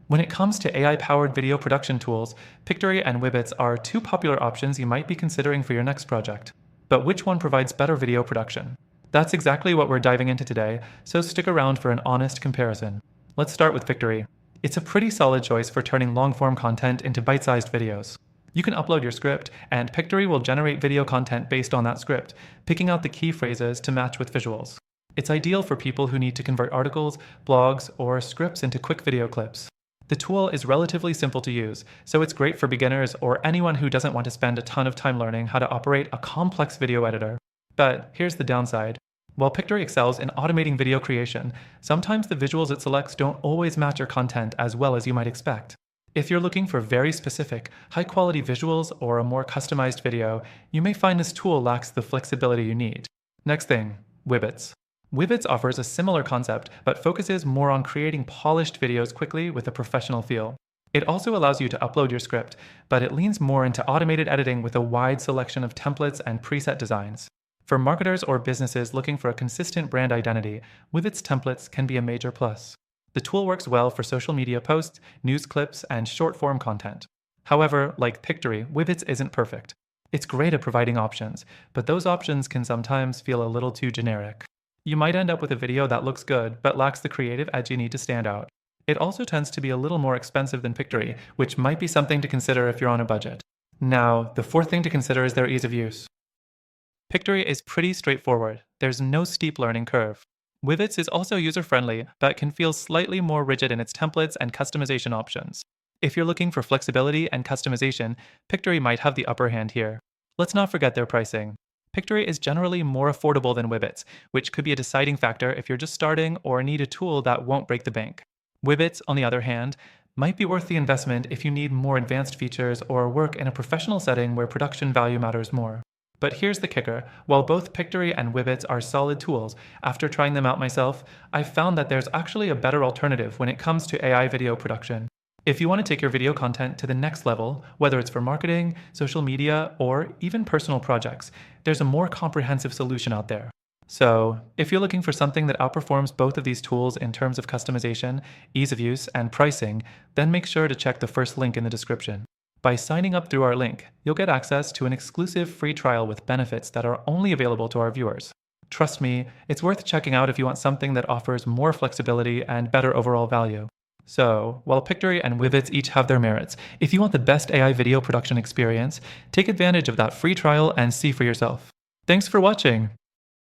When it comes to AI-powered video production tools, Pictory and Wibbitz are two popular options you might be considering for your next project. But which one provides better video production? That's exactly what we're diving into today, so stick around for an honest comparison. Let's start with Pictory. It's a pretty solid choice for turning long-form content into bite-sized videos. You can upload your script, and Pictory will generate video content based on that script, picking out the key phrases to match with visuals. It's ideal for people who need to convert articles, blogs, or scripts into quick video clips. The tool is relatively simple to use, so it's great for beginners or anyone who doesn't want to spend a ton of time learning how to operate a complex video editor. But here's the downside. While Pictory excels in automating video creation, sometimes the visuals it selects don't always match your content as well as you might expect. If you're looking for very specific, high-quality visuals or a more customized video, you may find this tool lacks the flexibility you need. Next thing, Wibbitz. Wibbitz offers a similar concept, but focuses more on creating polished videos quickly with a professional feel. It also allows you to upload your script, but it leans more into automated editing with a wide selection of templates and preset designs. For marketers or businesses looking for a consistent brand identity, Wibbitz templates can be a major plus. The tool works well for social media posts, news clips, and short-form content. However, like Pictory, Wibbitz isn't perfect. It's great at providing options, but those options can sometimes feel a little too generic. You might end up with a video that looks good, but lacks the creative edge you need to stand out. It also tends to be a little more expensive than Pictory, which might be something to consider if you're on a budget. Now, the fourth thing to consider is their ease of use. Pictory is pretty straightforward. There's no steep learning curve. Wibbitz is also user-friendly, but can feel slightly more rigid in its templates and customization options. If you're looking for flexibility and customization, Pictory might have the upper hand here. Let's not forget their pricing. Pictory is generally more affordable than Wibbitz, which could be a deciding factor if you're just starting or need a tool that won't break the bank. Wibbitz, on the other hand, might be worth the investment if you need more advanced features or work in a professional setting where production value matters more. But here's the kicker. While both Pictory and Wibbitz are solid tools, after trying them out myself, I've found that there's actually a better alternative when it comes to AI video production. If you want to take your video content to the next level, whether it's for marketing, social media, or even personal projects, there's a more comprehensive solution out there. So, if you're looking for something that outperforms both of these tools in terms of customization, ease of use, and pricing, then make sure to check the first link in the description. By signing up through our link, you'll get access to an exclusive free trial with benefits that are only available to our viewers. Trust me, it's worth checking out if you want something that offers more flexibility and better overall value. So, while Pictory and Wibbitz each have their merits, if you want the best AI video production experience, take advantage of that free trial and see for yourself. Thanks for watching!